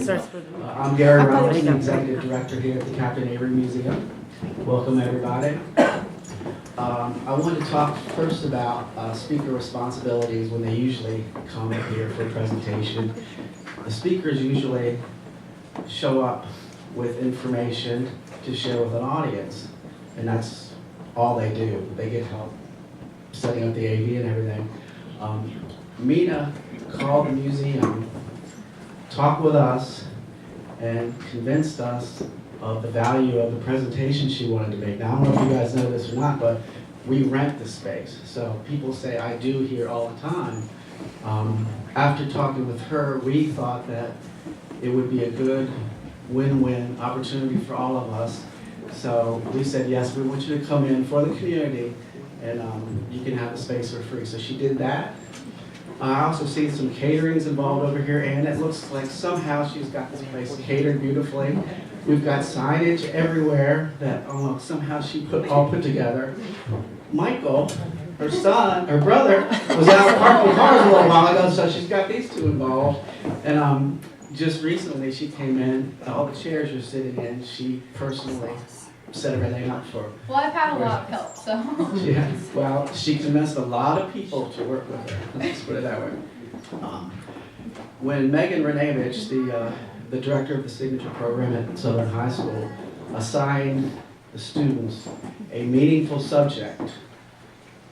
I'm Gary Robinson, Executive Director here at the Captain Avery Museum. Welcome, everybody. I wanted to talk first about speaker responsibilities when they usually come up here for a presentation. The speakers usually show up with information to share with an audience, and that's all they do. They get help setting up the AV and everything. Mina called the museum, talked with us, and convinced us of the value of the presentation she wanted to make. Now, I don't know if you guys know this or not, but we rent the space. So people say, I do here all the time. After talking with her, we thought that it would be a good win-win opportunity for all of us. So we said, yes, we want you to come in for the community, and you can have the space for free. So she did that. I also see some caterings involved over here, and it looks like somehow she's got this place catered beautifully. We've got signage everywhere that somehow she all put together. Michael, her son, her brother, was out parking cars a little while ago, so she's got these two involved. And just recently she came in, all the chairs you're sitting in, she personally set everything up for. Well, I've had a lot of help, so. Yeah, well, she convinced a lot of people to work with her. Let's put it that way. When Megan Renevich, the director of the signature program at Southern High School, assigned the students a meaningful subject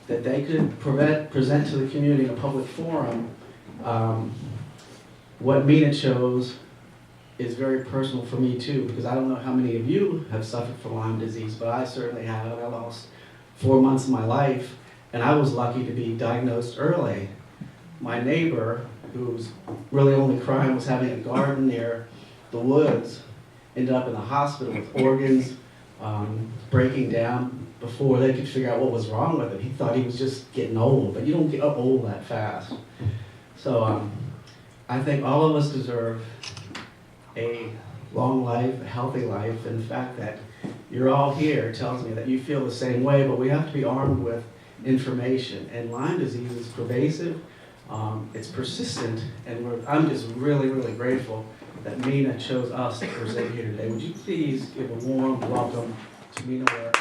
that they could present to the community in a public forum, what Mina chose is very personal for me too, because I don't know how many of you have suffered from Lyme disease, but I certainly have. I lost 4 months of my life, and I was lucky to be diagnosed early. My neighbor, whose really only crime was having a garden near the woods, ended up in the hospital with organs breaking down before they could figure out what was wrong with it. He thought he was just getting old, but you don't get old that fast. So I think all of us deserve a long life, a healthy life, and the fact that you're all here tells me that you feel the same way, but we have to be armed with information. And Lyme disease is pervasive, it's persistent, and I'm just really, really grateful that Mina chose us to present here today. Would you please give a warm welcome to Mina Ware.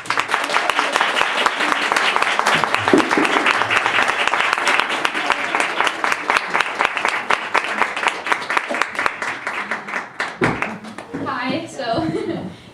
Hi, so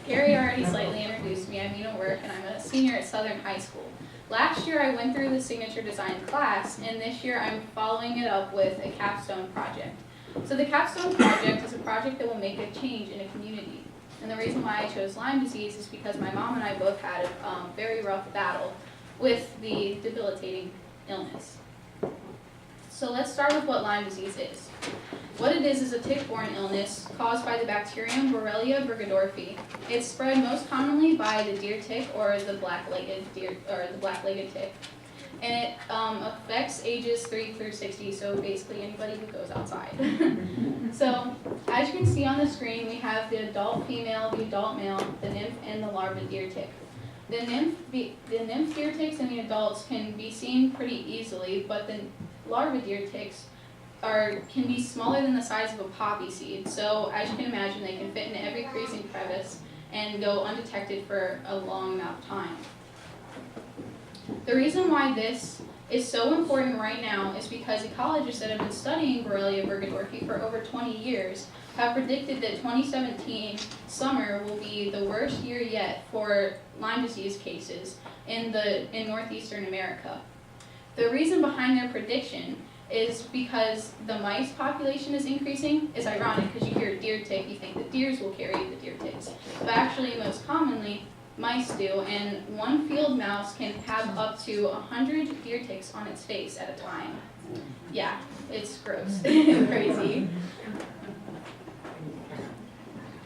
Gary already slightly introduced me. I'm Mina Work, and I'm a senior at Southern High School. Last year I went through the signature design class, and this year I'm following it up with a capstone project. So the capstone project is a project that will make a change in a community. And the reason why I chose Lyme disease is because my mom and I both had a very rough battle with the debilitating illness. So let's start with what Lyme disease is. What it is a tick-borne illness caused by the bacterium Borrelia burgdorferi. It's spread most commonly by the deer tick or the black-legged tick. And it affects ages 3 through 60, so basically anybody who goes outside. So, as you can see on the screen, we have the adult female, the adult male, the nymph, and the larva deer tick. The nymph deer ticks and the adults can be seen pretty easily, but the larva deer ticks can be smaller than the size of a poppy seed. So, as you can imagine, they can fit into every crease and crevice and go undetected for a long amount of time. The reason why this is so important right now is because ecologists that have been studying Borrelia burgdorferi for over 20 years have predicted that 2017 summer will be the worst year yet for Lyme disease cases in northeastern America. The reason behind their prediction is because the mice population is increasing. It's ironic because you hear deer tick, you think the deers will carry the deer ticks. But actually, most commonly, mice do, and one field mouse can have up to 100 deer ticks on its face at a time. Yeah, it's gross. Crazy.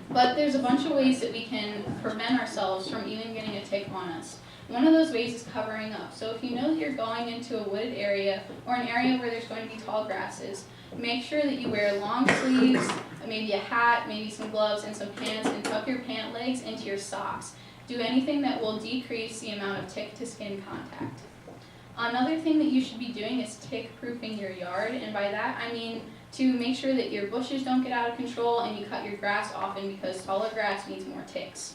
But there's a bunch of ways that we can prevent ourselves from even getting a tick on us. One of those ways is covering up. So if you know that you're going into a wooded area or an area where there's going to be tall grasses, make sure that you wear long sleeves, maybe a hat, maybe some gloves and some pants, and tuck your pant legs into your socks. Do anything that will decrease the amount of tick-to-skin contact. Another thing that you should be doing is tick-proofing your yard, and by that I mean to make sure that your bushes don't get out of control and you cut your grass often, because taller grass needs more ticks.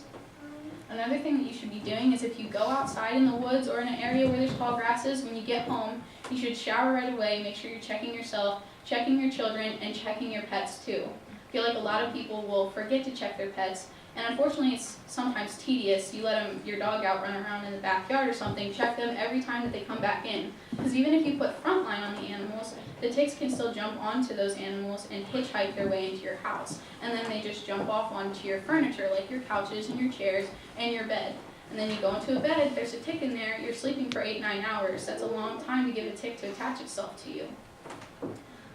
Another thing that you should be doing is if you go outside in the woods or in an area where there's tall grasses, when you get home, you should shower right away, make sure you're checking yourself, checking your children, and checking your pets too. I feel like a lot of people will forget to check their pets, and unfortunately it's sometimes tedious. You let your dog out, run around in the backyard or something, check them every time that they come back in. Because even if you put front line on the animals, the ticks can still jump onto those animals and hitchhike their way into your house. And then they just jump off onto your furniture, like your couches and your chairs and your bed. And then you go into a bed, there's a tick in there, you're sleeping for 8-9 hours. That's a long time to give a tick to attach itself to you.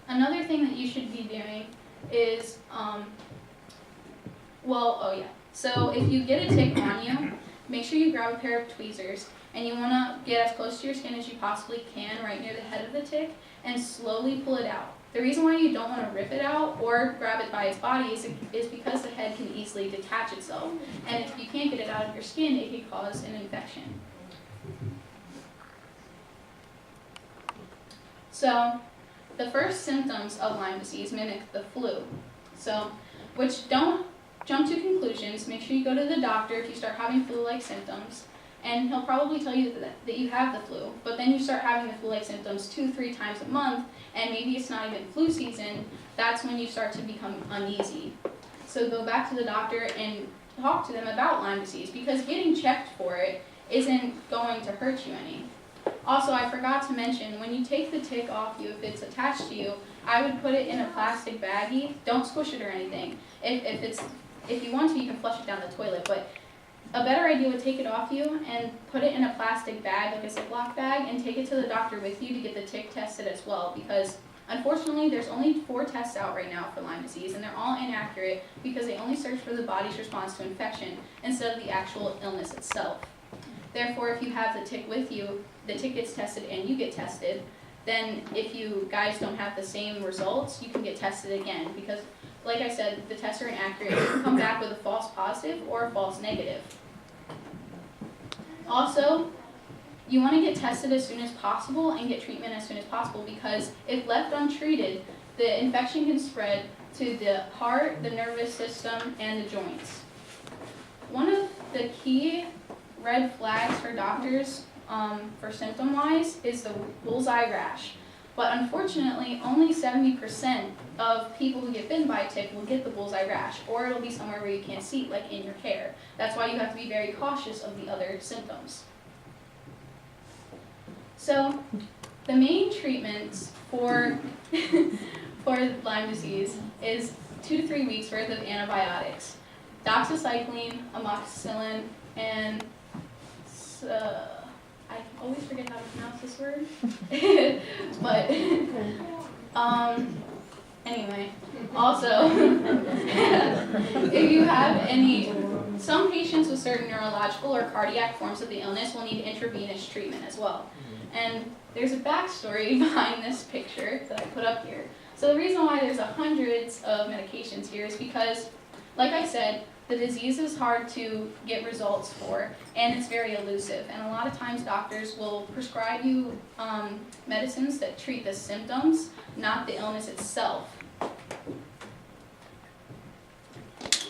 Another thing that you should be doing is, so if you get a tick on you, make sure you grab a pair of tweezers, and you want to get as close to your skin as you possibly can, right near the head of the tick, and slowly pull it out. The reason why you don't want to rip it out or grab it by its body is because the head can easily detach itself, and if you can't get it out of your skin, it can cause an infection. So, the first symptoms of Lyme disease mimic the flu. So, which don't jump to conclusions. Make sure you go to the doctor if you start having flu-like symptoms, and he'll probably tell you that you have the flu. But then you start having the flu-like symptoms 2-3 times a month, and maybe it's not even flu season. That's when you start to become uneasy. So go back to the doctor and talk to them about Lyme disease, because getting checked for it isn't going to hurt you any. Also, I forgot to mention, when you take the tick off you, if it's attached to you, I would put it in a plastic baggie. Don't squish it or anything. If you want to, you can flush it down the toilet, but a better idea would take it off you and put it in a plastic bag, like a Ziploc bag, and take it to the doctor with you to get the tick tested as well, because unfortunately there's only 4 tests out right now for Lyme disease, and they're all inaccurate because they only search for the body's response to infection instead of the actual illness itself. Therefore, if you have the tick with you, the tick gets tested and you get tested, then if you guys don't have the same results, you can get tested again, because like I said, the tests are inaccurate. You can come back with a false positive or a false negative. Also, you want to get tested as soon as possible and get treatment as soon as possible, because if left untreated, the infection can spread to the heart, the nervous system, and the joints. One of the key red flags for doctors for symptom-wise is the bullseye rash. But unfortunately, only 70% of people who get bitten by a tick will get the bullseye rash, or it'll be somewhere where you can't see, like in your hair. That's why you have to be very cautious of the other symptoms. So, the main treatments for Lyme disease is 2 to 3 weeks worth of antibiotics. Doxycycline, amoxicillin, and I always forget how to pronounce this word. But anyway, also if you have some patients with certain neurological or cardiac forms of the illness will need intravenous treatment as well. And there's a backstory behind this picture that I put up here. So the reason why there's hundreds of medications here is because, like I said, the disease is hard to get results for, and it's very elusive. And a lot of times doctors will prescribe you medicines that treat the symptoms, not the illness itself.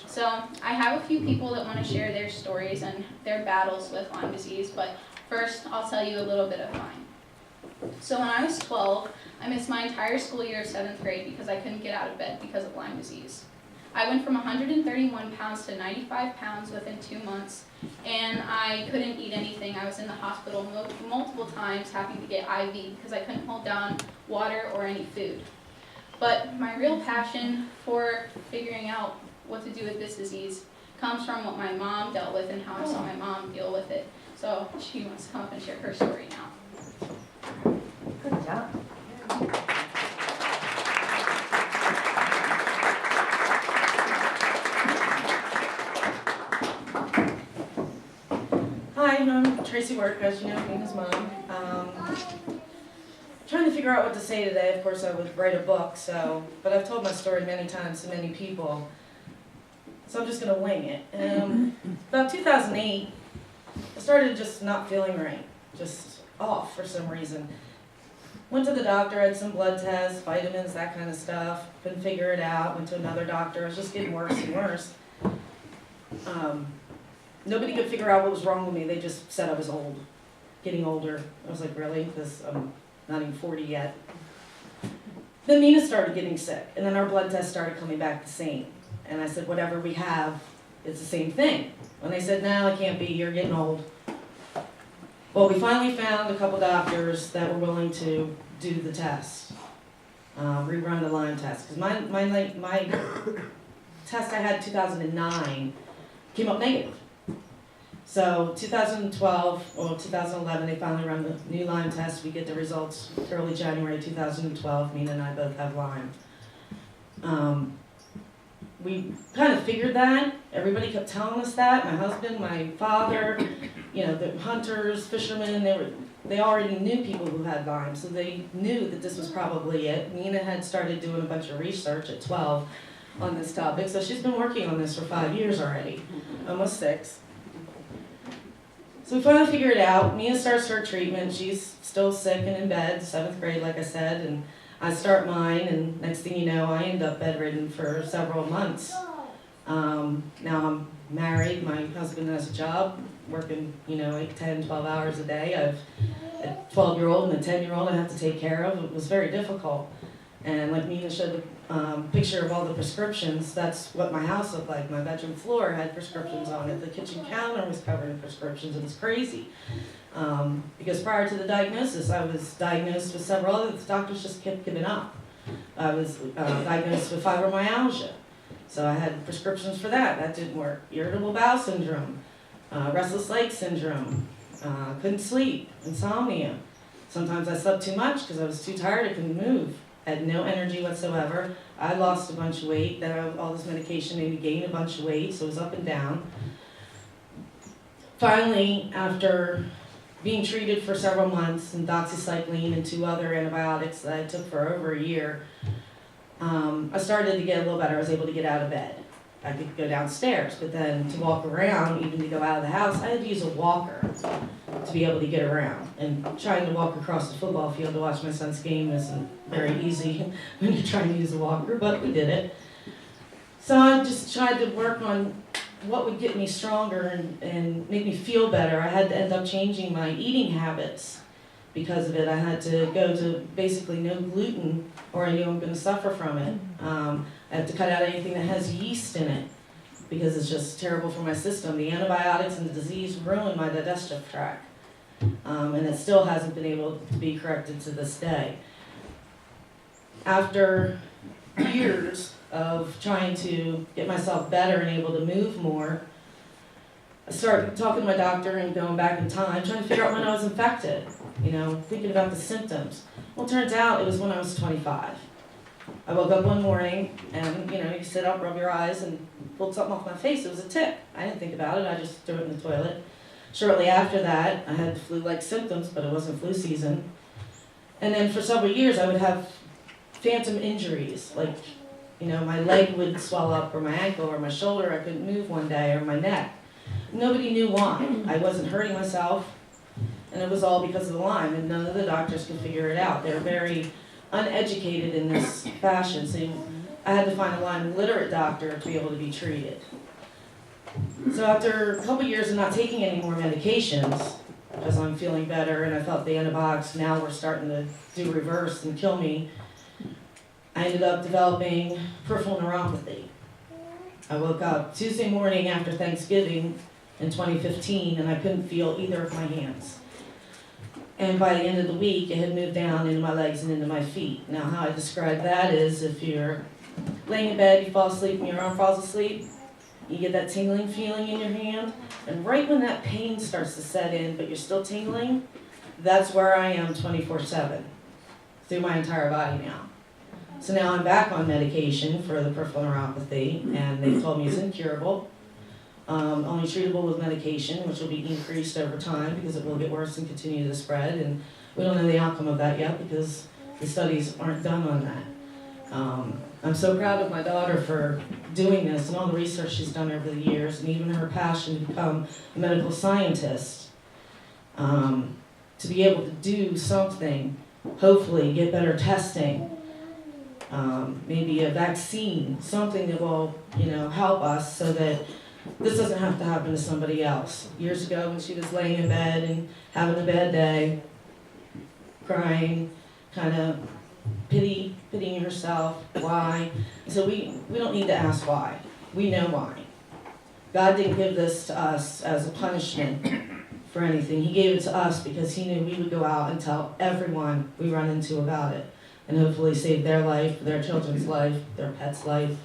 So I have a few people that want to share their stories and their battles with Lyme disease, but first I'll tell you a little bit of mine. So when I was 12, I missed my entire school year of 7th grade because I couldn't get out of bed because of Lyme disease. I went from 131 pounds to 95 pounds within 2 months, and I couldn't eat anything. I was in the hospital multiple times having to get IV because I couldn't hold down water or any food. But my real passion for figuring out what to do with this disease comes from what my mom dealt with and how I saw my mom deal with it. So she wants to come up and share her story now. Good job. Hi, I'm Tracy Work, as you know, Mina's mom. Trying to figure out what to say today. Of course, I would write a book, but I've told my story many times to many people, so I'm just going to wing it. About 2008, I started just not feeling right. Just off for some reason. Went to the doctor, had some blood tests, vitamins, that kind of stuff. Couldn't figure it out. Went to another doctor. It was just getting worse and worse. Nobody could figure out what was wrong with me. They just said I was old, getting older. I was like, really? Because I'm not even 40 yet. Then Mina started getting sick, and then our blood tests started coming back the same. And I said, whatever we have, it's the same thing. And they said, no, it can't be. You're getting old. Well, we finally found a couple doctors that were willing to do the test, rerun the LYME test. Because my test I had in 2009 came up negative. So 2012 or 2011, they finally run the new LYME test. We get the results early January 2012. Mina and I both have LYME. We kind of figured that. Everybody kept telling us that. My husband, my father, you know, the hunters, fishermen, they already knew people who had Lyme, so they knew that this was probably it. Mina had started doing a bunch of research at 12 on this topic, so she's been working on this for 5 years already, almost 6. So we finally figured it out. Mina starts her treatment. She's still sick and in bed, 7th grade, like I said, and I start mine, and next thing you know, I end up bedridden for several months. Now I'm married, my husband has a job, working, 8, 10, 12 hours a day. I have a 12-year-old and a 10-year-old I have to take care of. It was very difficult. And like Mina showed the picture of all the prescriptions, that's what my house looked like. My bedroom floor had prescriptions on it. The kitchen counter was covered in prescriptions. It was crazy. Because prior to the diagnosis, I was diagnosed with several other, the doctors just kept giving up. I was diagnosed with fibromyalgia. So I had prescriptions for that. That didn't work. Irritable bowel syndrome, restless leg syndrome, couldn't sleep, insomnia. Sometimes I slept too much because I was too tired, I couldn't move. Had no energy whatsoever. I lost a bunch of weight. Then all this medication made me gain a bunch of weight, so it was up and down. Finally, after being treated for several months, and doxycycline and 2 other antibiotics that I took for over a year, I started to get a little better. I was able to get out of bed. I could go downstairs, but then to walk around, even to go out of the house, I had to use a walker to be able to get around. And trying to walk across the football field to watch my son's game isn't very easy when you're trying to use a walker, but we did it. So I just tried to work on what would get me stronger and make me feel better. I had to end up changing my eating habits because of it. I had to go to basically no gluten, or I knew I'm going to suffer from it. I have to cut out anything that has yeast in it because it's just terrible for my system. The antibiotics and the disease ruined my digestive tract, and it still hasn't been able to be corrected to this day. After years of trying to get myself better and able to move more, I started talking to my doctor and going back in time, trying to figure out when I was infected, thinking about the symptoms. Well, it turns out it was when I was 25. I woke up one morning and, you sit up, rub your eyes, and pulled something off my face. It was a tick. I didn't think about it. I just threw it in the toilet. Shortly after that, I had flu-like symptoms, but it wasn't flu season. And then for several years, I would have phantom injuries, like, my leg would swell up, or my ankle, or my shoulder. I couldn't move one day, or my neck. Nobody knew why. I wasn't hurting myself, and it was all because of the Lyme, and none of the doctors could figure it out. They were very uneducated in this fashion, so I had to find a Lyme literate doctor to be able to be treated. So after a couple years of not taking any more medications, because I'm feeling better and I felt the antibiotics now were starting to do reverse and kill me, I ended up developing peripheral neuropathy. I woke up Tuesday morning after Thanksgiving in 2015 and I couldn't feel either of my hands. And by the end of the week, it had moved down into my legs and into my feet. Now, how I describe that is if you're laying in bed, you fall asleep, and your arm falls asleep, you get that tingling feeling in your hand. And right when that pain starts to set in, but you're still tingling, that's where I am 24/7, through my entire body now. So now I'm back on medication for the peripheral neuropathy, and they've told me it's incurable. Only treatable with medication, which will be increased over time because it will get worse and continue to spread. And we don't know the outcome of that yet because the studies aren't done on that. I'm so proud of my daughter for doing this and all the research she's done over the years, and even her passion to become a medical scientist. to be able to do something, hopefully get better testing, maybe a vaccine, something that will, help us so that this doesn't have to happen to somebody else. Years ago, when she was laying in bed and having a bad day, crying, kind of pitying herself, why? So we don't need to ask why. We know why. God didn't give this to us as a punishment for anything. He gave it to us because he knew we would go out and tell everyone we run into about it, and hopefully save their life, their children's life, their pet's life,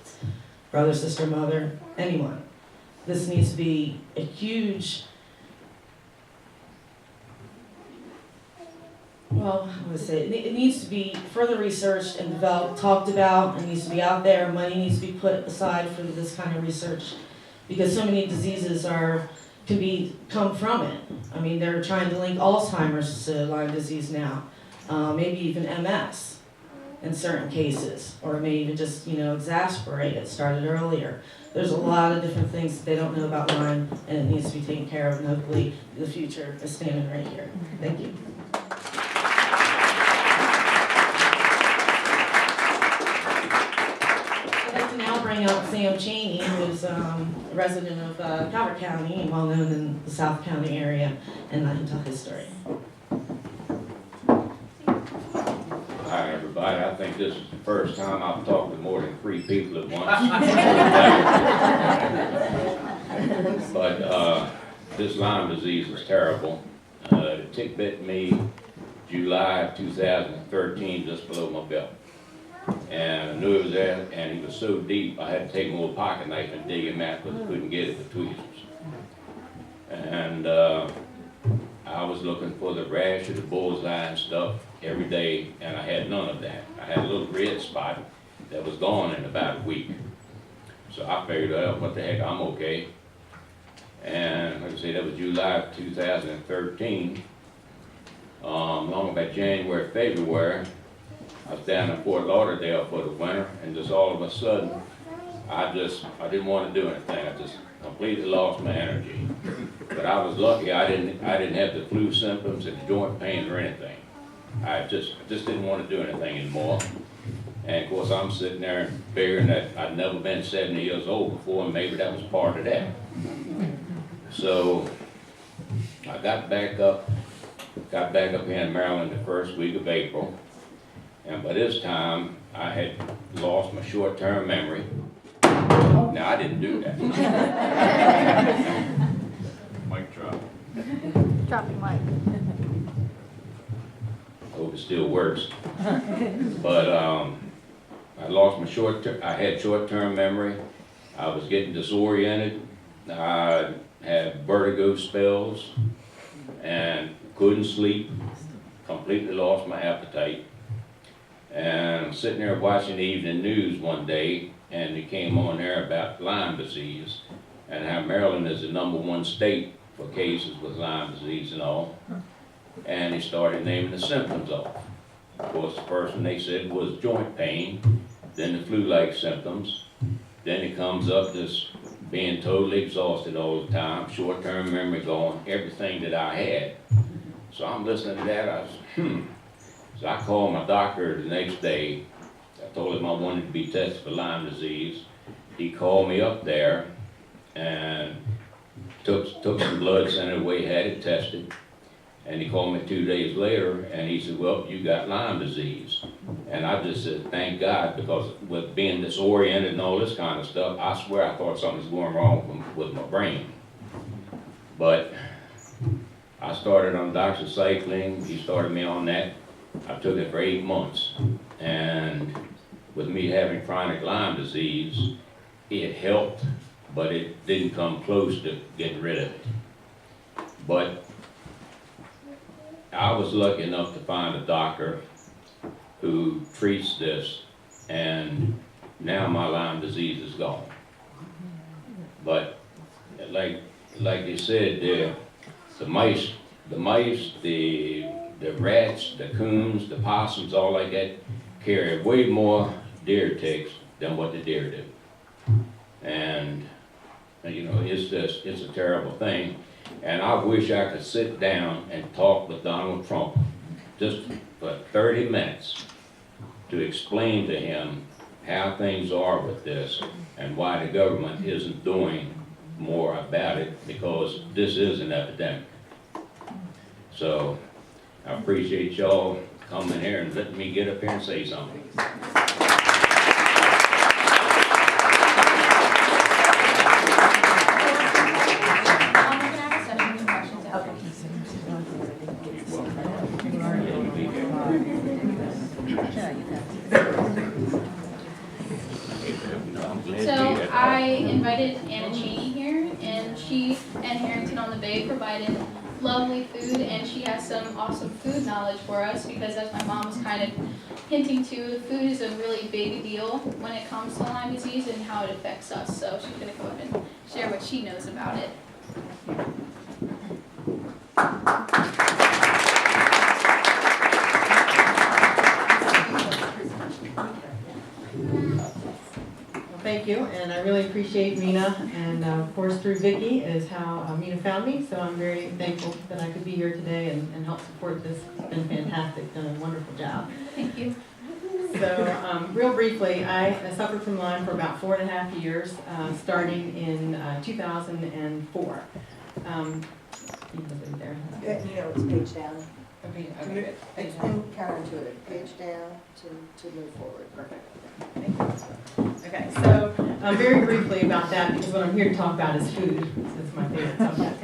brother, sister, mother, anyone. This needs to be a huge, well, I'm going to say, it needs to be further researched and developed, talked about. It needs to be out there. Money needs to be put aside for this kind of research, because so many diseases can come from it. I mean, they're trying to link Alzheimer's to Lyme disease now, maybe even MS in certain cases, or it may even just, exacerbate it, started earlier. There's a lot of different things that they don't know about Lyme, and it needs to be taken care of, and hopefully the future is standing right here. Thank you. I'd like to now bring up Sam Cheney, who's a resident of Calvert County and well known in the South County area, and I can tell his story. Hi, everybody. I think this is the first time I've talked to more than 3 people at once. But this Lyme disease is terrible. The tick bit me July of 2013, just below my belt. And I knew it was there, and he was so deep, I had to take my little pocket knife and dig him out because I couldn't get it with tweezers. And I was looking for the rash or the bullseye and stuff every day, and I had none of that. I had a little red spot that was gone in about a week. So I figured, well, what the heck, I'm okay. And like I say, that was July of 2013. Long about January, February, I was down in Fort Lauderdale for the winter, and just all of a sudden, I didn't want to do anything. I just completely lost my energy. But I was lucky I didn't have the flu symptoms and joint pain or anything. I just didn't want to do anything anymore. And of course, I'm sitting there figuring that I'd never been 70 years old before, and maybe that was part of that. So I got back up here in Maryland the first week of April. And by this time, I had lost my short-term memory. Now, I didn't do that. Mic drop. Dropping mic. I hope it still works. But I lost my I had short-term memory. I was getting disoriented. I had vertigo spells and couldn't sleep. Completely lost my appetite. And I'm sitting there watching the evening news one day, and it came on there about Lyme disease and how Maryland is the #1 state for cases with Lyme disease and all. And they started naming the symptoms off. Of course, the first one they said was joint pain, then the flu-like symptoms. Then it comes up this being totally exhausted all the time, short-term memory gone, everything that I had. So I'm listening to that, I was, So I called my doctor the next day. I told him I wanted to be tested for Lyme disease. He called me up there and took some blood, sent it away, had it tested. And he called me 2 days later, and he said, well, you got Lyme disease. And I just said, thank God, because with being disoriented and all this kind of stuff, I swear I thought something was going wrong with my brain. But I started on doxycycline. He started me on that. I took it for 8 months. And with me having chronic Lyme disease, it helped, but it didn't come close to getting rid of it. But I was lucky enough to find a doctor who treats this, and now my Lyme disease is gone. But like they said, the mice, the rats, the coons, the possums, all like that, carry way more deer ticks than what the deer do. And You know, it's a terrible thing. And I wish I could sit down and talk with Donald Trump just for 30 minutes to explain to him how things are with this and why the government isn't doing more about it, because this is an epidemic. So I appreciate y'all coming here and letting me get up here and say something. So I invited Anna Cheney here, and she and Harrington on the Bay provided lovely food, and she has some awesome food knowledge for us, because as my mom was kind of hinting to, the food is a really big deal when it comes to Lyme disease and how it affects us. So she's going to go ahead and share what she knows about it. Thank you, and I really appreciate Mina, and of course through Vicki is how Mina found me, so I'm very thankful that I could be here today and help support this. It's been fantastic, done a wonderful job. Thank you. So, real briefly, I suffered from Lyme for about 4.5 years, starting in 2004. You can look in there. You know, it's page down. Okay, okay. It's counterintuitive, page down to move forward. Perfect. Thank you. Okay, so very briefly about that, because what I'm here to talk about is food. It's my favorite subject.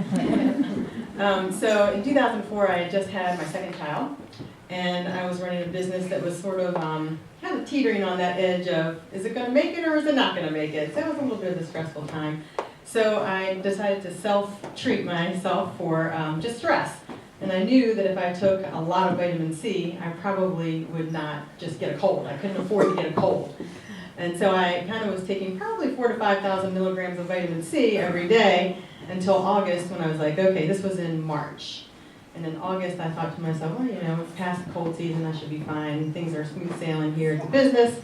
So in 2004, I had just had my second child, and I was running a business that was sort of kind of teetering on that edge of, is it going to make it or is it not going to make it? So it was a little bit of a stressful time. So I decided to self-treat myself for just stress. And I knew that if I took a lot of vitamin C, I probably would not just get a cold. I couldn't afford to get a cold. And so I kind of was taking probably 4,000 to 5,000 milligrams of vitamin C every day until August, when I was like, okay, this was in March. And in August, I thought to myself, well, you know, it's past the cold season, I should be fine. Things are smooth sailing here at the business.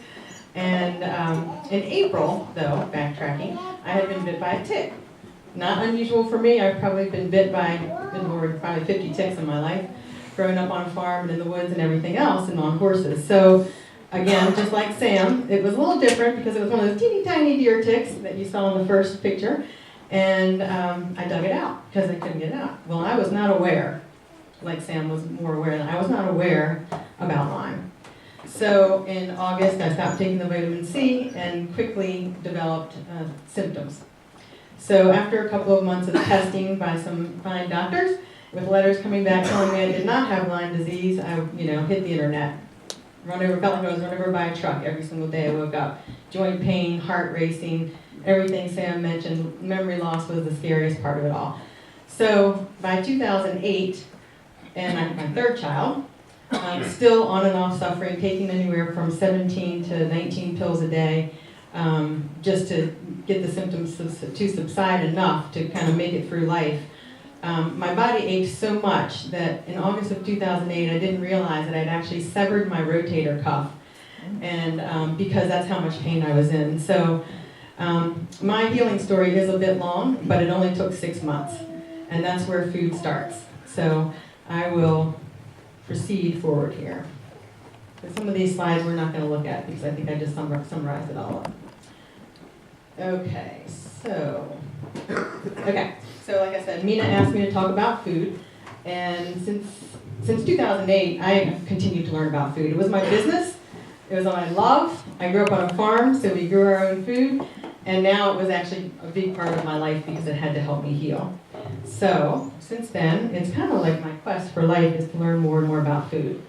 And in April, though, backtracking, I had been bit by a tick. Not unusual for me. I've probably been bit by, good Lord, probably 50 ticks in my life, growing up on a farm and in the woods and everything else, and on horses. So again, just like Sam, it was a little different because it was one of those teeny tiny deer ticks that you saw in the first picture. And I dug it out because I couldn't get it out. Well, I was not aware, like Sam was more aware, I was not aware about Lyme. So in August, I stopped taking the vitamin C and quickly developed symptoms. So after a couple of months of testing by some fine doctors, with letters coming back telling me I did not have Lyme disease, I hit the internet. Felt like I was run over by a truck every single day I woke up. Joint pain, heart racing, everything Sam mentioned. Memory loss was the scariest part of it all. So by 2008, and I had my third child, still on and off suffering, taking anywhere from 17 to 19 pills a day, just to get the symptoms to subside enough to kind of make it through life. My body ached so much that in August of 2008, I didn't realize that I'd actually severed my rotator cuff, and because that's how much pain I was in. So my healing story is a bit long, but it only took 6 months, and that's where food starts. So I will proceed forward here. But some of these slides we're not going to look at because I think I just summarized it all up. Okay, so like I said, Mina asked me to talk about food, and since 2008, I have continued to learn about food. It was my business, it was what I love. I grew up on a farm, so we grew our own food, and now it was actually a big part of my life because it had to help me heal. So since then, it's kind of like my quest for life is to learn more and more about food.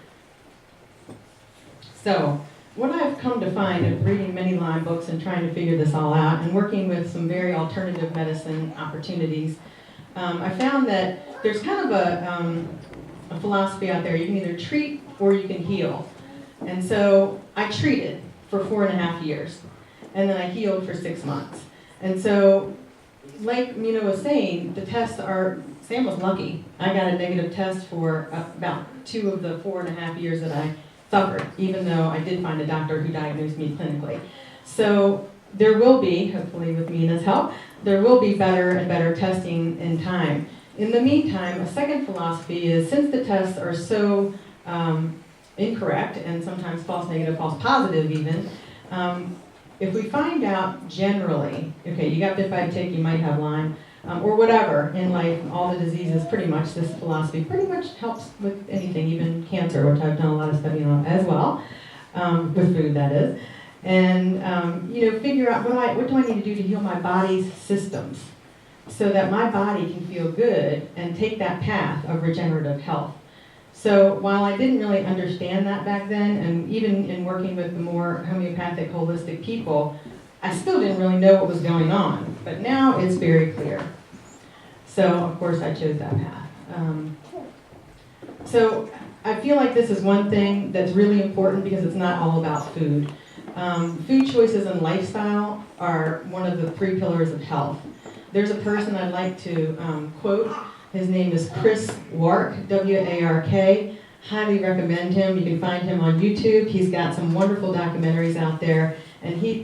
So what I've come to find in reading many Lyme books and trying to figure this all out and working with some very alternative medicine opportunities, I found that there's kind of a philosophy out there. You can either treat or you can heal. And so I treated for 4.5 years, and then I healed for 6 months. And so, like Mina was saying, the tests are, Sam was lucky. I got a negative test for about 2 of the 4.5 years that I suffered, even though I did find a doctor who diagnosed me clinically. So there will be, hopefully with Mina's help, there will be better and better testing in time. In the meantime, a second philosophy is, since the tests are so incorrect and sometimes false negative, false positive even, if we find out generally, okay, you got bit by a tick, you might have Lyme, or whatever in life, all the diseases, pretty much this philosophy pretty much helps with anything, even cancer, which I've done a lot of studying on as well, with food that is. And figure out what do I need to do to heal my body's systems so that my body can feel good and take that path of regenerative health. So while I didn't really understand that back then, and even in working with the more homeopathic, holistic people, I still didn't really know what was going on. But now it's very clear. So of course I chose that path. So I feel like this is one thing that's really important because it's not all about food. Food choices and lifestyle are one of the 3 pillars of health. There's a person I'd like to quote. His name is Chris Wark, W-A-R-K. Highly recommend him. You can find him on YouTube. He's got some wonderful documentaries out there. And he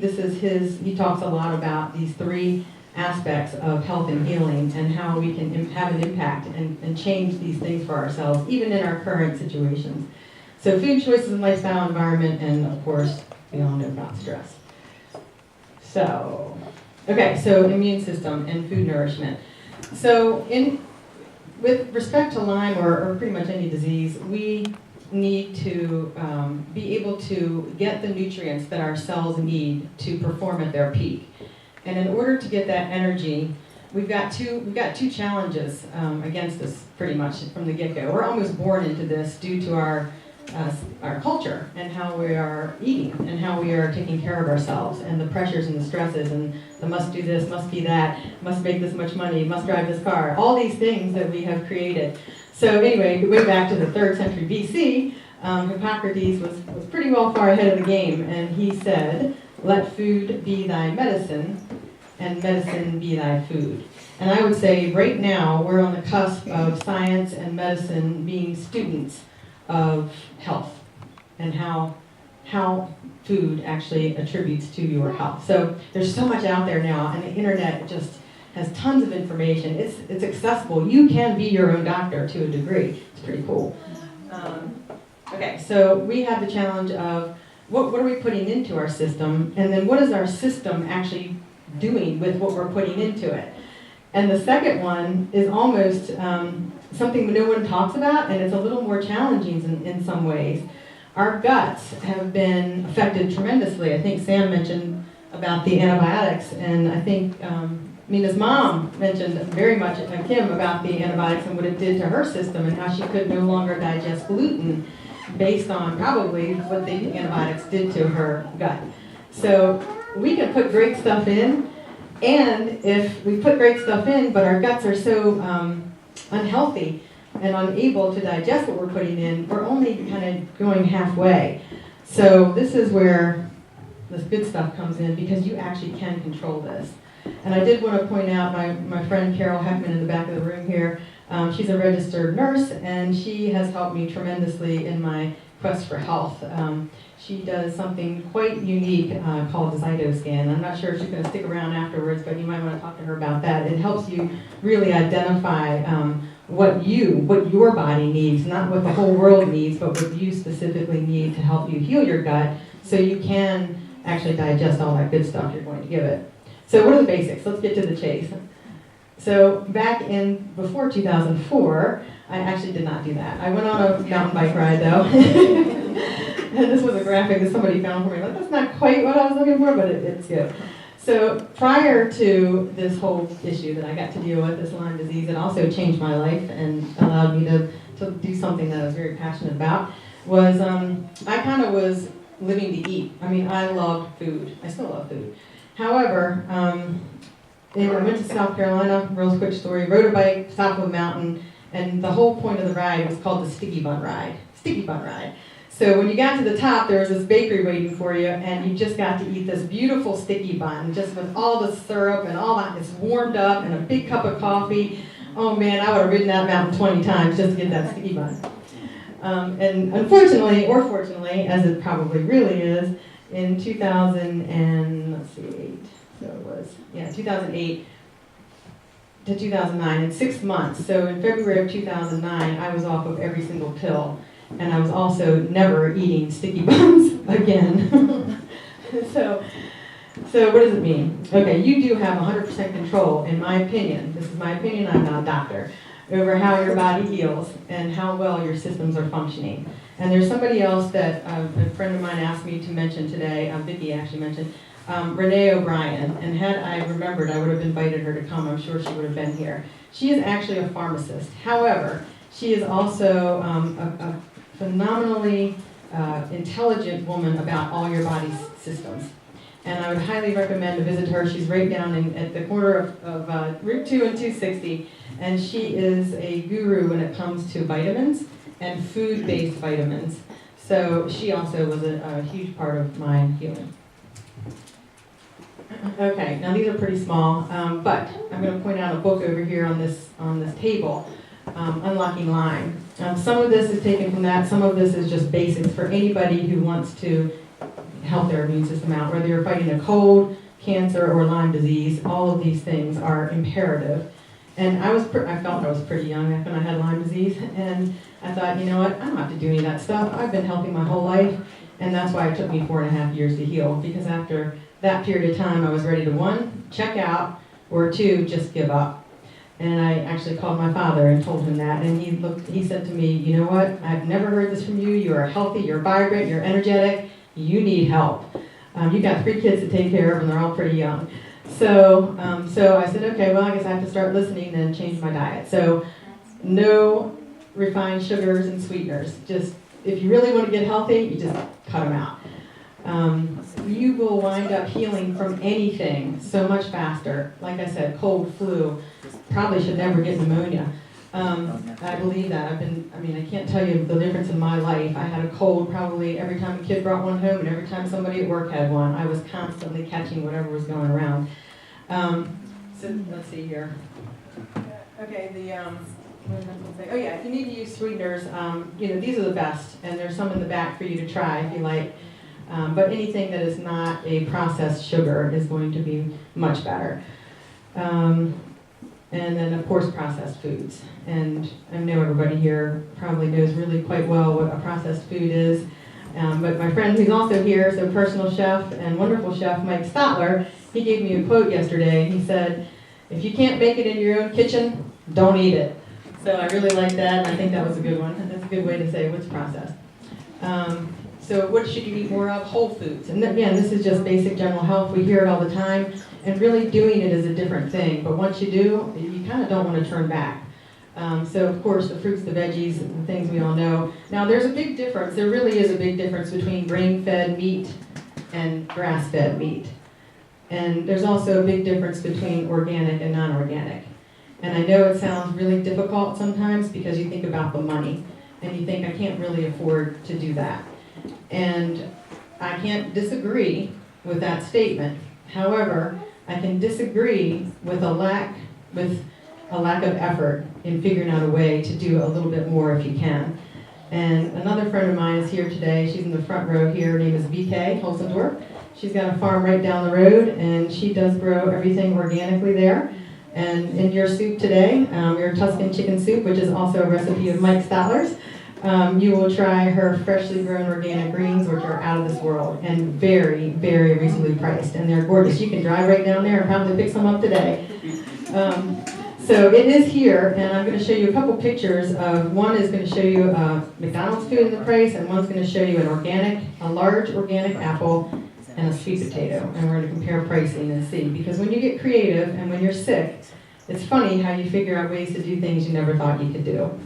talks a lot about these 3 aspects of health and healing and how we can have an impact and change these things for ourselves, even in our current situations. So food choices and lifestyle, environment, and of course, we all know about stress. So immune system and food nourishment. So with respect to Lyme or pretty much any disease, we need to be able to get the nutrients that our cells need to perform at their peak. And in order to get that energy, we've got two challenges against us pretty much from the get-go. We're almost born into this due to our culture and how we are eating and how we are taking care of ourselves and the pressures and the stresses and the must do this, must be that, must make this much money, must drive this car, all these things that we have created. So anyway, way back to the 3rd century BC, Hippocrates was pretty well far ahead of the game, and he said, "Let food be thy medicine, and medicine be thy food." And I would say right now we're on the cusp of science and medicine being students of health and how food actually attributes to your health. So there's so much out there now, and the internet just has tons of information. It's accessible. You can be your own doctor to a degree. It's pretty cool. Okay, so we have the challenge of what are we putting into our system, and then what is our system actually doing with what we're putting into it? And the second one is almost something no one talks about, and it's a little more challenging in some ways. Our guts have been affected tremendously. I think Sam mentioned about the antibiotics, and I think Mina's mom mentioned very much, Kim, about the antibiotics and what it did to her system and how she could no longer digest gluten based on probably what the antibiotics did to her gut. So we can put great stuff in, and if we put great stuff in, but our guts are so unhealthy and unable to digest what we're putting in, we're only kind of going halfway. So this is where this good stuff comes in, because you actually can control this. And I did want to point out my friend Carol Heckman in the back of the room here. She's a registered nurse, and she has helped me tremendously in my quest for health. She does something quite unique called the Zytoscan. I'm not sure if she's going to stick around afterwards, but you might want to talk to her about that. It helps you really identify what your body needs, not what the whole world needs, but what you specifically need to help you heal your gut so you can actually digest all that good stuff you're going to give it. So what are the basics? Let's get to the chase. So before 2004, I actually did not do that. I went on a mountain bike ride though. And this was a graphic that somebody found for me. Like, that's not quite what I was looking for, but it's good. So prior to this whole issue that I got to deal with, this Lyme disease, it also changed my life and allowed me to do something that I was very passionate about, was I kind of was living to eat. I mean, I loved food. I still love food. However, I went to South Carolina, real quick story, rode a bike, top of a mountain, and the whole point of the ride was called the Sticky Bun Ride. Sticky Bun Ride. So when you got to the top, there was this bakery waiting for you, and you just got to eat this beautiful sticky bun, just with all the syrup and all that. It's warmed up and a big cup of coffee. Oh man, I would have ridden that mountain 20 times just to get that sticky bun. And unfortunately, or fortunately, as it probably really is, in 2000 and, let's see, 8, so it was, yeah, 2008 to 2009, in 6 months. So in February of 2009, I was off of every single pill, and I was also never eating sticky buns again. So what does it mean? Okay, you do have 100% control, in my opinion, this is my opinion, I'm not a doctor, over how your body heals and how well your systems are functioning. And there's somebody else that a friend of mine asked me to mention today, Vicki actually mentioned, Renee O'Brien, and had I remembered, I would have invited her to come. I'm sure she would have been here. She is actually a pharmacist. However, she is also a phenomenally intelligent woman about all your body's systems. And I would highly recommend to visit her. She's right down at the corner of Route 2 and 260, and she is a guru when it comes to vitamins and food-based vitamins. So she also was a huge part of my healing. Okay, now these are pretty small, but I'm going to point out a book over here on this table, Unlocking Lyme. Some of this is taken from that. Some of this is just basics for anybody who wants to help their immune system out, whether you're fighting a cold, cancer, or Lyme disease. All of these things are imperative. And I felt I was pretty young when I had Lyme disease, and I thought, you know what, I don't have to do any of that stuff. I've been healthy my whole life, and that's why it took me 4.5 years to heal, because after that period of time, I was ready to 1, check out, or 2, just give up. And I actually called my father and told him that, and he said to me, you know what, I've never heard this from you. You are healthy, you're vibrant, you're energetic, you need help. You've got 3 kids to take care of, and they're all pretty young. So I said, okay, well, I guess I have to start listening and change my diet. So no refined sugars and sweeteners. Just, if you really want to get healthy, you just cut them out. You will wind up healing from anything so much faster. Like I said, cold, flu, probably should never get pneumonia. I believe that. I can't tell you the difference in my life. I had a cold probably every time a kid brought one home, and every time somebody at work had one. I was constantly catching whatever was going around. So let's see here. Okay, what was I going to say? Oh yeah, if you need to use sweeteners, these are the best, and there's some in the back for you to try if you like. But anything that is not a processed sugar is going to be much better. And then, of course, processed foods. And I know everybody here probably knows really quite well what a processed food is. But my friend who's also here, so personal chef and wonderful chef, Mike Stotler, he gave me a quote yesterday. He said, if you can't bake it in your own kitchen, don't eat it. So I really like that, and I think that was a good one. That's a good way to say what's processed. So what should you eat more of? Whole foods. And again, this is just basic general health. We hear it all the time. And really doing it is a different thing. But once you do, you kind of don't want to turn back. So of course, the fruits, the veggies, the things we all know. Now there's a big difference. There really is a big difference between grain-fed meat and grass-fed meat. And there's also a big difference between organic and non-organic. And I know it sounds really difficult sometimes because you think about the money. And you think, I can't really afford to do that. And I can't disagree with that statement. However, I can disagree with a lack of effort in figuring out a way to do a little bit more if you can. And another friend of mine is here today. She's in the front row here. Her name is VK Holzendorf. She's got a farm right down the road, and she does grow everything organically there. And in your soup today, your Tuscan chicken soup, which is also a recipe of Mike Stotler's, you will try her freshly grown organic greens, which are out of this world and very, very reasonably priced. And they're gorgeous. You can drive right down there and probably pick some up today. So it is here, and I'm going to show you a couple pictures of, one is going to show you McDonald's food in the price, and one's going to show you a large organic apple and a sweet potato. And we're going to compare pricing and see. Because when you get creative and when you're sick, it's funny how you figure out ways to do things you never thought you could do.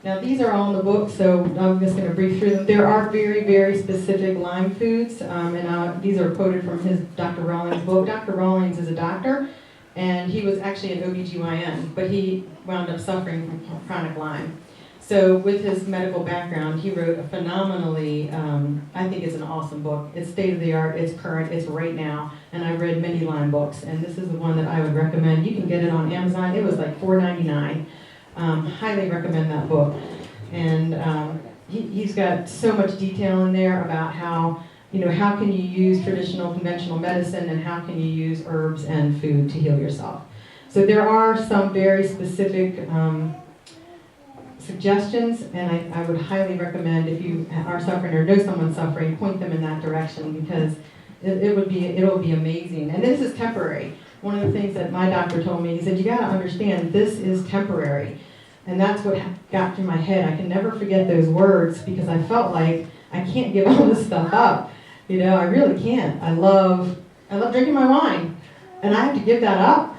Now these are all in the book, so I'm just going to brief through them. There are very, very specific Lyme foods, and these are quoted from his Dr. Rawlings' book. Dr. Rawlings is a doctor, and he was actually an OBGYN, but he wound up suffering from chronic Lyme. So with his medical background, he wrote a phenomenally, I think it's an awesome book. It's state-of-the-art, it's current, it's right now, and I've read many Lyme books, and this is the one that I would recommend. You can get it on Amazon. It was like $4.99. Highly recommend that book. And he's got so much detail in there about how, how can you use traditional conventional medicine and how can you use herbs and food to heal yourself. So there are some very specific suggestions, and I would highly recommend, if you are suffering or know someone suffering, point them in that direction, because it'll be amazing. And this is temporary. One of the things that my doctor told me, he said, you got to understand this is temporary. And that's what got through my head. I can never forget those words, because I felt like I can't give all this stuff up. I really can't. I love drinking my wine, and I have to give that up.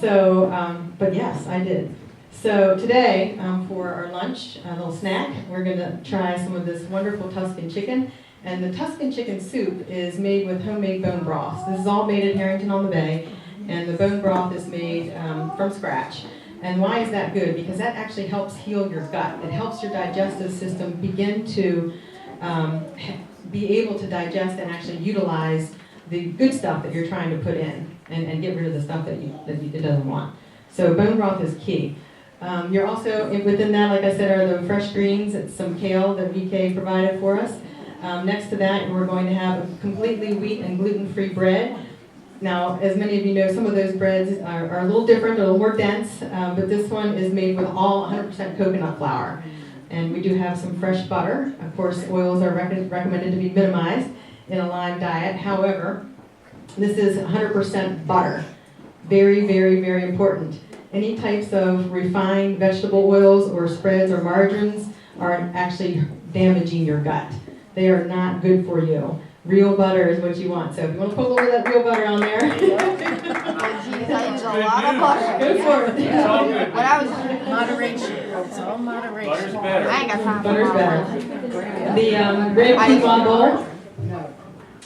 So, but yes, I did. So today, for our lunch, a little snack, we're going to try some of this wonderful Tuscan chicken. And the Tuscan chicken soup is made with homemade bone broth. This is all made at Harrington-on-the-Bay, and the bone broth is made from scratch. And why is that good? Because that actually helps heal your gut. It helps your digestive system begin to be able to digest and actually utilize the good stuff that you're trying to put in, and get rid of the stuff that it doesn't want. So bone broth is key. You're also, within that, like I said, are the fresh greens. It's some kale that VK provided for us. Next to that, we're going to have a completely wheat and gluten-free bread. Now, as many of you know, some of those breads are a little different, a little more dense, but this one is made with all 100% coconut flour. And we do have some fresh butter. Of course, oils are recommended to be minimized in a Lyme diet. However, this is 100% butter. Very, very, very important. Any types of refined vegetable oils or spreads or margarines are actually damaging your gut. They are not good for you. Real butter is what you want. So if you want to put a little bit of that real butter on there. I use a lot of butter. Go for it. It's all good. When I was, Moderation, it's all moderation. Butter's better. I ain't got time for Butter's better. The red quinoa bowl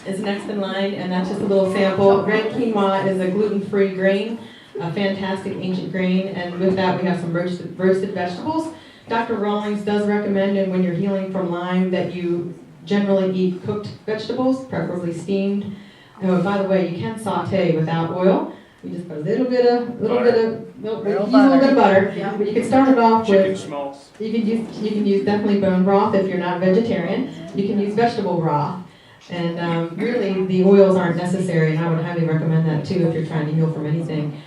is next in line, and that's just a little sample. Red quinoa is a gluten-free grain, a fantastic ancient grain, and with that we have some roasted vegetables. Dr. Rawlings does recommend, and when you're healing from Lyme, that you generally eat cooked vegetables, preferably steamed. Oh, by the way, you can saute without oil. You just put a little bit of butter. Yeah. But you can start it off Chicken with. schmaltz. You can use definitely bone broth if you're not vegetarian. You can use vegetable broth. And really, the oils aren't necessary, and I would highly recommend that too if you're trying to heal from anything.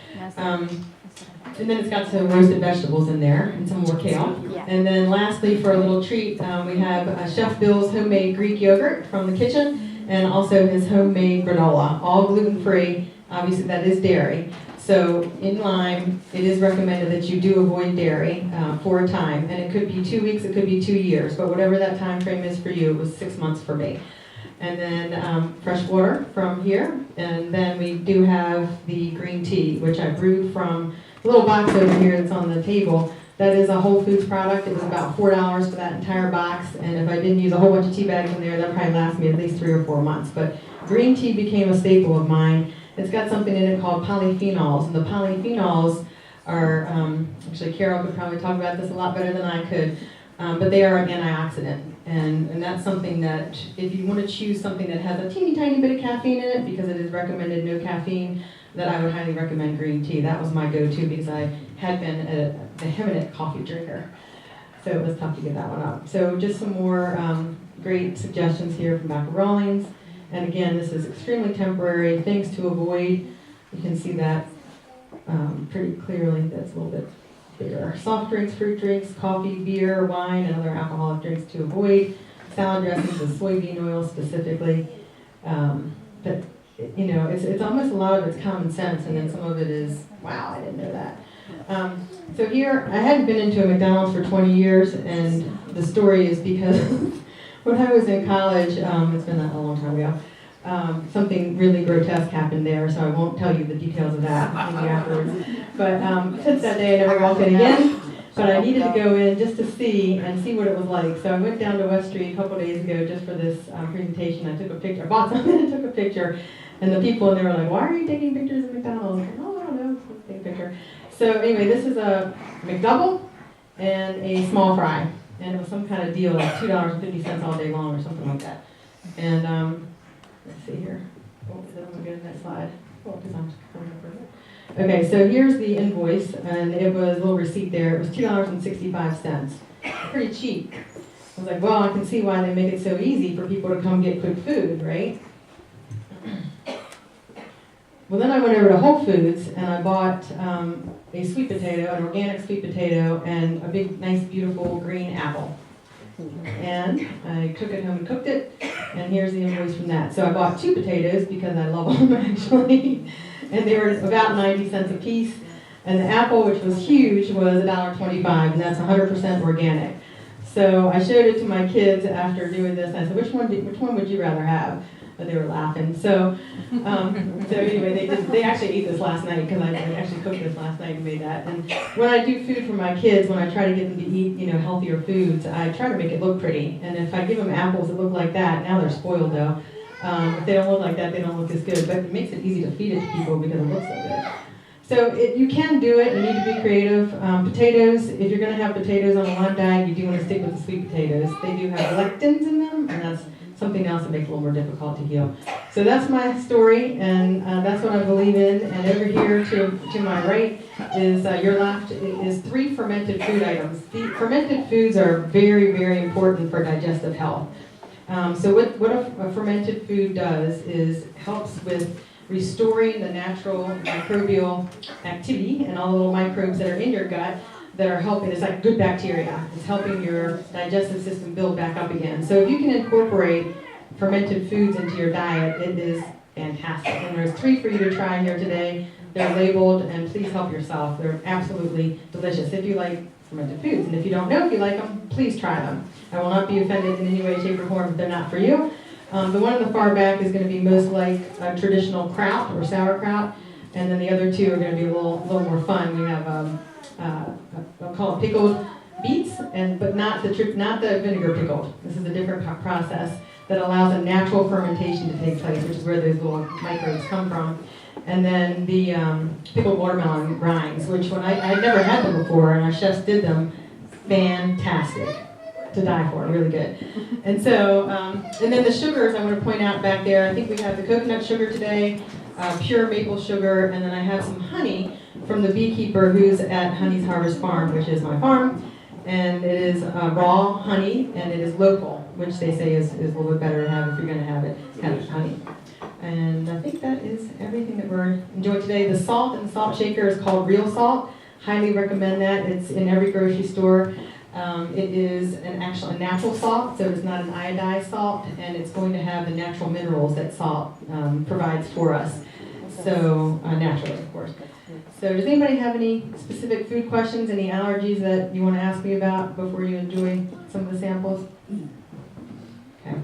And then it's got some roasted vegetables in there and some more kale. Yeah. And then lastly, for a little treat, we have Chef Bill's homemade Greek yogurt from the kitchen, and also his homemade granola, all gluten-free. Obviously, that is dairy. So in Lyme, it is recommended that you do avoid dairy for a time, and it could be 2 weeks, it could be 2 years, but whatever that time frame is for you, it was 6 months for me. And then fresh water from here, and then we do have the green tea, which I brewed from a little box over here that's on the table. That is a Whole Foods product. It was about $4 for that entire box, and if I didn't use a whole bunch of tea bags in there, that probably lasts me at least 3 or 4 months. But green tea became a staple of mine. It's got something in it called polyphenols, and the polyphenols are, actually Carol could probably talk about this a lot better than I could, but they are an antioxidant. And that's something that, if you want to choose something that has a teeny tiny bit of caffeine in it, because it is recommended no caffeine, that I would highly recommend green tea. That was my go-to because I had been a vehement coffee drinker. So it was tough to get that one up. So just some more great suggestions here from Dr. Rawlings. And again, this is extremely temporary. Things to avoid. You can see that pretty clearly. That's a little bit bigger. Soft drinks, fruit drinks, coffee, beer, wine, and other alcoholic drinks to avoid. Salad dressings with soybean oil specifically. But you know, it's almost a lot of it's common sense, and then some of it is, wow, I didn't know that. So here, I hadn't been into a McDonald's for 20 years, and the story is because when I was in college, it's been a long time ago, something really grotesque happened there, so I won't tell you the details of that maybe afterwards. But since that day, I never walked in again. But I needed to go in just to see what it was like. So I went down to West Street a couple days ago just for this presentation. I took a picture, I bought something and took a picture. And the people in there were like, why are you taking pictures of McDonald's? I said, oh, I don't know, let's take a picture. So anyway, this is a McDouble and a small fry. And it was some kind of deal, like $2.50 all day long or something like that. And let's see here. Oh, I'm going to go to that slide. Oh, because I'm going to it. Okay, so here's the invoice, and it was a little receipt there. It was $2.65. Pretty cheap. I was like, well, I can see why they make it so easy for people to come get quick food, right? Well, then I went over to Whole Foods and I bought a sweet potato, an organic sweet potato, and a big, nice, beautiful green apple. And I took it home and cooked it, and here's the invoice from that. So I bought 2 potatoes because I love them actually, and they were about 90 cents a piece. And the apple, which was huge, was $1.25, and that's 100% organic. So I showed it to my kids after doing this, and I said, which one would you rather have? But they were laughing. So anyway, they actually ate this last night because I actually cooked this last night and made that. And when I do food for my kids, when I try to get them to eat, healthier foods, I try to make it look pretty. And if I give them apples that look like that, now they're spoiled though. If they don't look like that, they don't look as good. But it makes it easy to feed it to people because it looks so good. So you can do it. You need to be creative. Potatoes, if you're going to have potatoes on a LYME diet, you do want to stick with the sweet potatoes. They do have lectins in them, and that's something else that makes it a little more difficult to heal. So that's my story, and that's what I believe in. And over here to my right is your left is 3 fermented food items. The fermented foods are very, very important for digestive health. So what a fermented food does is helps with restoring the natural microbial activity and all the little microbes that are in your gut that are helping. It's like good bacteria. It's helping your digestive system build back up again. So if you can incorporate fermented foods into your diet, it is fantastic. And there's 3 for you to try here today. They're labeled, and please help yourself. They're absolutely delicious if you like fermented foods. And if you don't know if you like them, please try them. I will not be offended in any way, shape, or form if they're not for you. The one in the far back is going to be most like traditional kraut or sauerkraut, and then the other 2 are going to be a little more fun. We have I'll call it pickled beets, but not the vinegar pickled. This is a different process that allows a natural fermentation to take place, which is where those little microbes come from. And then the pickled watermelon rinds, which I'd never had them before, and our chefs did them, fantastic. To die for, really good. And so, and then the sugars I want to point out back there, I think we have the coconut sugar today, pure maple sugar, and then I have some honey from the beekeeper who's at Honey's Harvest Farm, which is my farm. And it is raw honey, and it is local, which they say is a little bit better to have if you're going to have it, kind of honey. And I think that is everything that we're enjoying today. The salt and salt shaker is called Real Salt. Highly recommend that. It's in every grocery store. It is a natural salt, so it's not an iodized salt, and it's going to have the natural minerals that salt provides for us. So, naturally, of course. So does anybody have any specific food questions, any allergies that you want to ask me about before you enjoy some of the samples? Okay.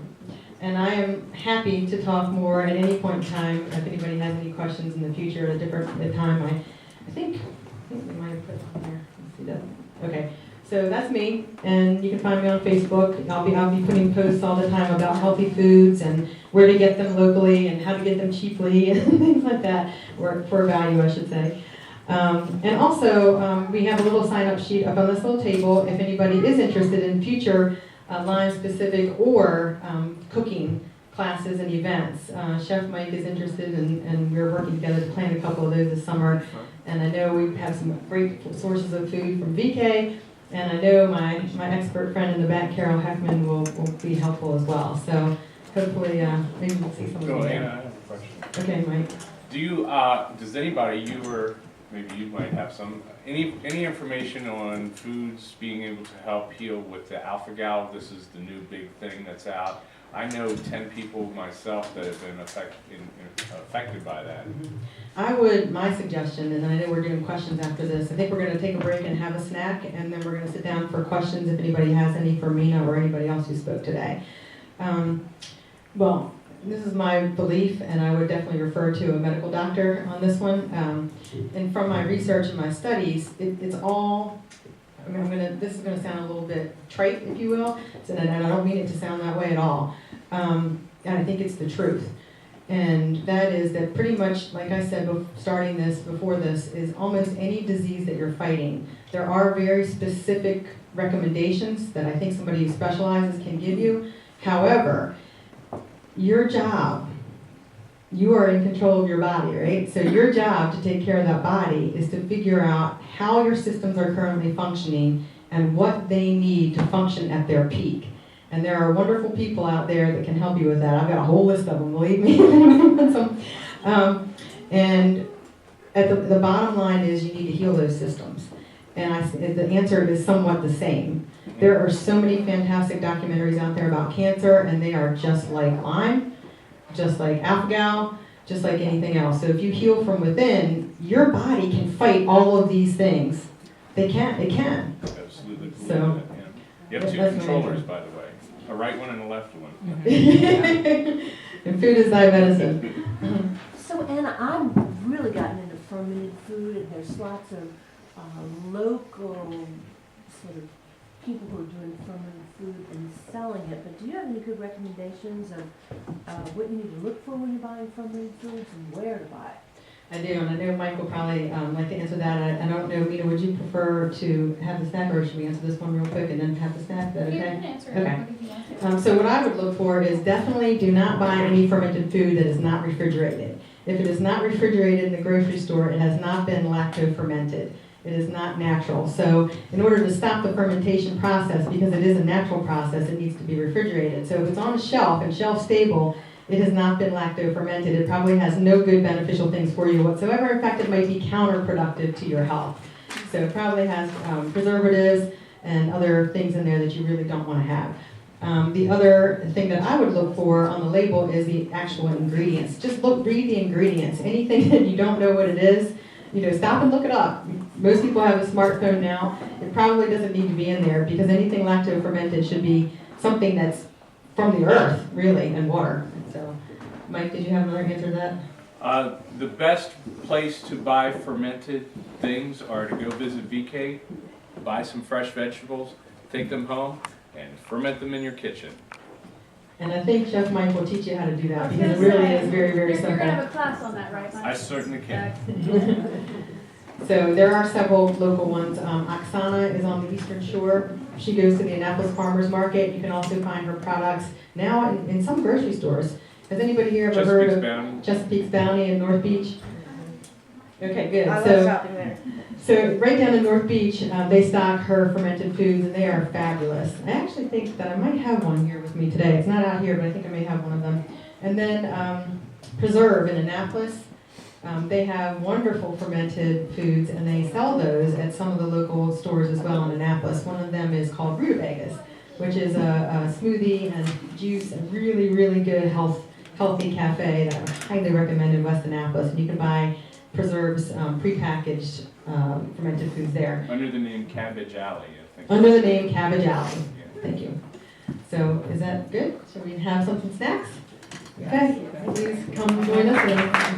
And I am happy to talk more at any point in time if anybody has any questions in the future at a different time. I think we might have put it on there. Let's see that. Okay. So that's me, and you can find me on Facebook. I'll be putting posts all the time about healthy foods and where to get them locally and how to get them cheaply and things like that, or for value, I should say. And also, we have a little sign-up sheet up on this little table if anybody is interested in future LYME-specific or cooking classes and events. Chef Mike is interested, and we're working together to plan a couple of those this summer. And I know we have some great sources of food from VK. And I know my expert friend in the back, Carol Heckman, will be helpful as well. So hopefully, maybe we'll see some of you. Anna, I have a question. Okay, Mike. Do you, does anybody, you or maybe you might have some, any information on foods being able to help heal with the alpha-gal? This is the new big thing that's out. I know 10 people myself that have been affected by that. My suggestion, and I know we're doing questions after this, I think we're going to take a break and have a snack, and then we're going to sit down for questions if anybody has any for Mina or anybody else who spoke today. Well, this is my belief, and I would definitely refer to a medical doctor on this one. And from my research and my studies, it's all, I mean, this is going to sound a little bit trite, if you will, and I don't mean it to sound that way at all. And I think it's the truth. And that is that pretty much, like I said, before this, is almost any disease that you're fighting. There are very specific recommendations that I think somebody who specializes can give you. However, your job, you are in control of your body, right? So your job to take care of that body is to figure out how your systems are currently functioning and what they need to function at their peak. And there are wonderful people out there that can help you with that. I've got a whole list of them, believe me. If anyone wants them. And at the bottom line is you need to heal those systems. And the answer is somewhat the same. There are so many fantastic documentaries out there about cancer, and they are just like Lyme, just like alpha-gal, just like anything else. So if you heal from within, your body can fight all of these things. It can. Absolutely. So, Yeah. You have two that's my controllers, answer. by the way, a right one and a left one. And food is thy medicine. So Anna, I've really gotten into fermented food, and there's lots of local sort of people who are doing fermented food and selling it. But do you have any good recommendations of what you need to look for when you're buying fermented foods and where to buy it? I do, and I know Mike will probably like to answer that. I don't know, Mina, would you prefer to have the snack, or should we answer this one real quick and then have the snack? Is that You okay? can answer Okay. it if you want to. So what I would look for is definitely do not buy any fermented food that is not refrigerated. If it is not refrigerated in the grocery store, it has not been lacto-fermented. It is not natural. So in order to stop the fermentation process, because it is a natural process, it needs to be refrigerated. So if it's on a shelf and shelf stable, it has not been lacto-fermented. It probably has no good beneficial things for you whatsoever. In fact, it might be counterproductive to your health. So it probably has preservatives and other things in there that you really don't want to have. The other thing that I would look for on the label is the actual ingredients. Just read the ingredients. Anything that you don't know what it is, stop and look it up. Most people have a smartphone now. It probably doesn't need to be in there, because anything lacto-fermented should be something that's from the earth, really, and water. So, Mike, did you have another answer to that? The best place to buy fermented things are to go visit VK, buy some fresh vegetables, take them home, and ferment them in your kitchen. And I think Chef Mike will teach you how to do that, because it really is very, very You're gonna have simple. a class on that, right, Mike? I certainly can. So there are several local ones. Oksana is on the Eastern Shore. She goes to the Annapolis Farmers Market. You can also find her products now in some grocery stores. Has anybody here ever heard Chesapeake's of Bounty. Chesapeake's Bounty in North Beach? Okay, good. I love So, shopping there. so right down in North Beach, they stock her fermented foods, and they are fabulous. I actually think that I might have one here with me today. It's not out here, but I think I may have one of them. And then Preserve in Annapolis. They have wonderful fermented foods, and they sell those at some of the local stores as well in Annapolis. One of them is called Rutabagas, which is a smoothie and juice and really, really good healthy cafe that I highly recommend in West Annapolis. And you can buy Preserve's prepackaged fermented foods there. Under the name Cabbage Alley, I think. Under the name Cabbage Alley. Yeah. Thank you. So is that good? Should we have something snacks? Okay, please come join us.